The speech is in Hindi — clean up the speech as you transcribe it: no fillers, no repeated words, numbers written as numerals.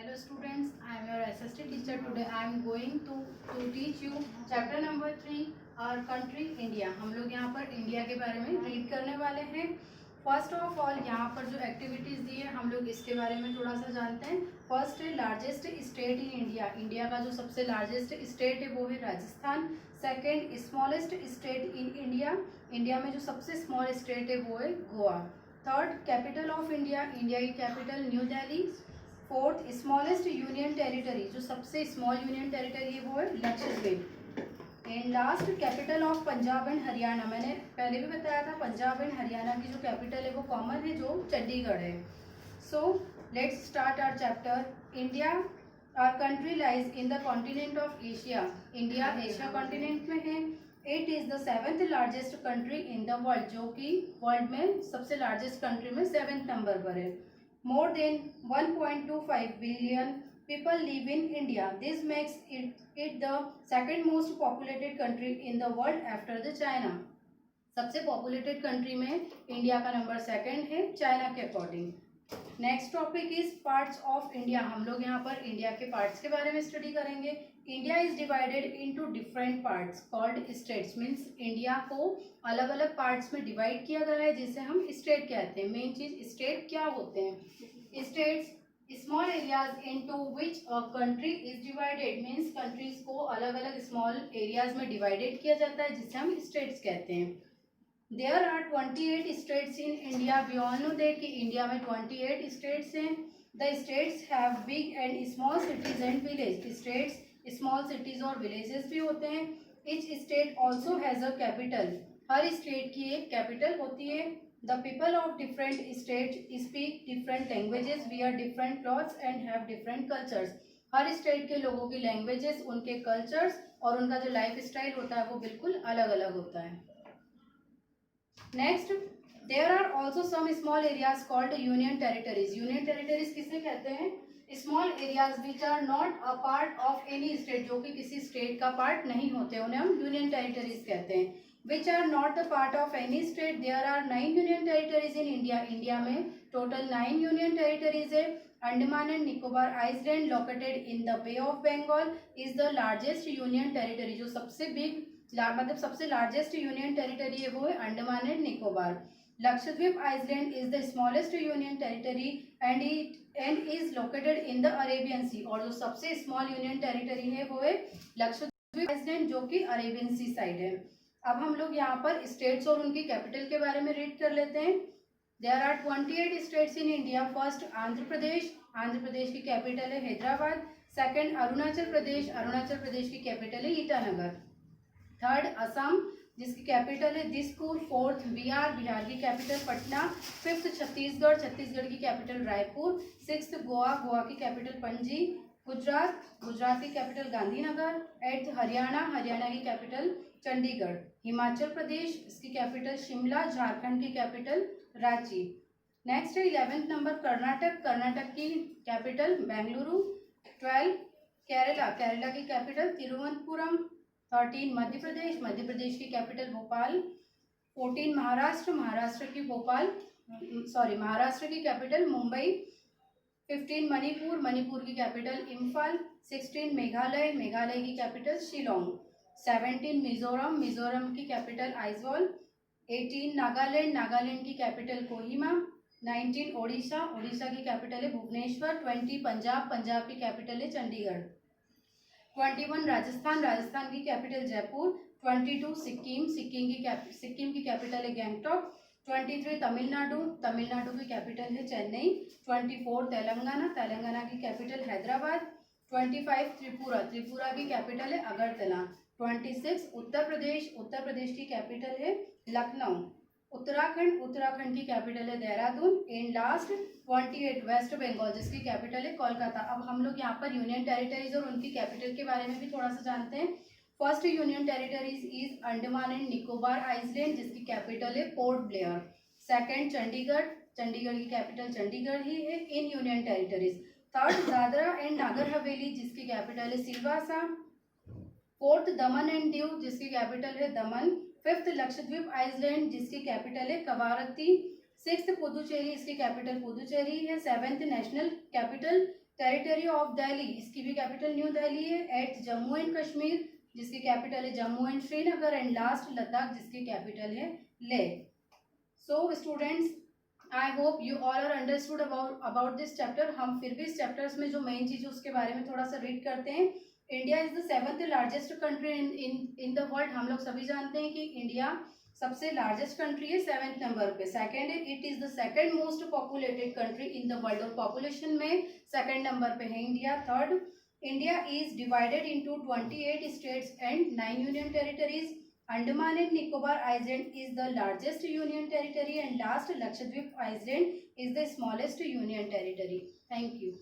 Hello students, I am your SST teacher. Today I am going to teach you chapter number 3 our country India. हम लोग यहाँ पर इंडिया के बारे में रीड करने वाले हैं. फर्स्ट ऑफ ऑल यहाँ पर जो एक्टिविटीज दी है हम लोग इसके बारे में थोड़ा सा जानते हैं. फर्स्ट है largest state in India. India का जो सबसे लार्जेस्ट स्टेट है वो है Rajasthan. Second smallest state in India. India में जो सबसे स्मॉल स्टेट है वो है Goa. Third capital of India. India की capital New Delhi. Fourth smallest union territory. जो सबसे स्मॉल यूनियन टेरिटरी है वो है Lakshadweep. And last capital of Punjab and Haryana. मैंने पहले भी बताया था पंजाब एंड हरियाणा की जो कैपिटल है वो कॉमन है जो चंडीगढ़ है. So let's start our chapter. India our country lies in the continent of Asia. India Asia continent में है. It is the 7th largest country in the world. जो कि वर्ल्ड में सबसे लार्जेस्ट कंट्री में 7th नंबर पर है. More than 1.25 billion people live in India. This makes it the second most populated country in the world after the China. सबसे पॉपुलेटेड कंट्री में इंडिया का नंबर सेकंड है चाइना के according. Next topic is parts of India. हम लोग यहाँ पर इंडिया के पार्ट्स के बारे में स्टडी करेंगे. India is divided into different parts called states. Means India को अलग अलग पार्ट्स में डिवाइड किया गया है जिसे हम स्टेट कहते हैं. मेन चीज स्टेट क्या होते हैं. States small areas into which a country is divided. Means countries को अलग अलग स्मॉल एरियाज में डिवाइडेड किया जाता है जिसे हम स्टेट्स कहते हैं. There are 28 states in India. We all know that कि इंडिया में 28 states हैं. The states have big and small cities and villages. States small cities और villages भी होते हैं. Each state also has a capital. Her state की एक capital होती है. The people of different states speak different languages, wear different clothes and have different cultures. Her state के लोगों की languages, उनके cultures और उनका जो लाइफ स्टाइल होता है वो बिल्कुल अलग अलग होता है. Next there are also some small areas called union territories. Union territories किसे कहते हैं. Small areas which are not a part of any state. जो कि किसी स्टेट का पार्ट नहीं होते उन्हें हम यूनियन टेरिटरीज कहते हैं. Which are not the part of any state. There are 9 union territories in India. India में टोटल 9 यूनियन टेरिटरीज है. Andaman and Nicobar island located in the Bay of Bengal is the largest union territory. जो सबसे बिग मतलब सबसे लार्जेस्ट यूनियन टेरिटरी है वो है Andaman and Nicobar. Lakshadweep island is the smallest union territory and is located in the Arabian sea. और जो सबसे स्मॉल यूनियन टेरिटरी है वो है लक्षद्वीप आइलैंड जो कि अरेबियन सी साइड है. अब हम लोग यहाँ पर स्टेट्स और उनकी कैपिटल के बारे में रीड कर लेते हैं. There are 28 states in India. First Andhra Pradesh. Andhra Pradesh की कैपिटल है हैदराबाद. सेकंड अरुणाचल प्रदेश. अरुणाचल प्रदेश की कैपिटल है ईटानगर. थर्ड असम जिसकी कैपिटल है दिसपुर. फोर्थ बिहार. बिहार की कैपिटल पटना. फिफ्थ छत्तीसगढ़. छत्तीसगढ़ की कैपिटल रायपुर. सिक्स्थ गोवा. गोवा की कैपिटल पणजी. गुजरात. गुजरात की कैपिटल गांधीनगर. एट्थ हरियाणा. हरियाणा की कैपिटल चंडीगढ़. हिमाचल प्रदेश इसकी कैपिटल शिमला. झारखंड की कैपिटल रांची. नेक्स्ट है 11th नंबर कर्नाटक. कर्नाटक की कैपिटल बेंगलुरु. 12 केरला. केरला की कैपिटल तिरुवनंतपुरम. 13 मध्य प्रदेश. मध्य प्रदेश की कैपिटल भोपाल. 14 महाराष्ट्र. महाराष्ट्र की महाराष्ट्र की कैपिटल मुंबई. 15 मणिपुर. मणिपुर की कैपिटल इम्फाल. 16 मेघालय. मेघालय की कैपिटल शिलोंग. 17 मिजोरम. मिजोरम की कैपिटल आइजोल. 18 नागालैंड. नागालैंड की कैपिटल कोहिमा. 19 ओडिशा. ओडिशा की कैपिटल है भुवनेश्वर. 20 पंजाब. पंजाब की कैपिटल है चंडीगढ़. 21 राजस्थान. राजस्थान की कैपिटल जयपुर. 22 सिक्किम. सिक्किम की कैपिटल है गैंगटॉक. 23 तमिलनाडु. तमिलनाडु की कैपिटल है चेन्नई. 24 तेलंगाना. तेलंगाना की कैपिटल हैदराबाद. 25 त्रिपुरा. त्रिपुरा की कैपिटल है अगरतला. 26 उत्तर प्रदेश. उत्तर प्रदेश की कैपिटल है लखनऊ. उत्तराखंड. उत्तराखंड की कैपिटल है देहरादून. एंड लास्ट 28 वेस्ट बंगाल जिसकी कैपिटल है कोलकाता. अब हम लोग यहाँ पर यूनियन टेरिटरीज और उनकी कैपिटल के बारे में भी थोड़ा सा जानते हैं. First union territories is Andaman and Nicobar island जिसकी कैपिटल है port Blair. Second Chandigarh. Chandigarh की कैपिटल चंडीगढ़ ही है in union territories. Third Dadra and Nagar Haveli जिसकी कैपिटल है Silvassa. Fourth Daman and Diu जिसकी कैपिटल है दमन. फिफ्थ लक्षद्वीप आइलैंड जिसकी कैपिटल है कवारत्ती. 6th पुदुचेरी इसकी कैपिटल पुदुचेरी है. 7th national capital territory of Delhi, इसकी भी कैपिटल न्यू दिल्ली है. एट जम्मू एंड कश्मीर, जिसकी कैपिटल है Jammu and Srinagar. And last Ladakh, जिसकी कैपिटल है Leh. So students, I hope you all are understood about this chapter. हम फिर भी इस चैप्टर्स में जो मेन चीज़ है उसके बारे में थोड़ा सा रीड करते हैं. India is the 7th largest country in the world. हम लोग सभी जानते हैं कि इंडिया सबसे लार्जेस्ट कंट्री है 7th नंबर पे. सेकंड है, it is the second most populated country in the world. और पॉपुलेशन में सेकंड नंबर पे है India. Third, India is divided into 28 states and 9 union territories. Andaman and Nicobar Island is the largest union territory, and last Lakshadweep Island is the smallest union territory. Thank you.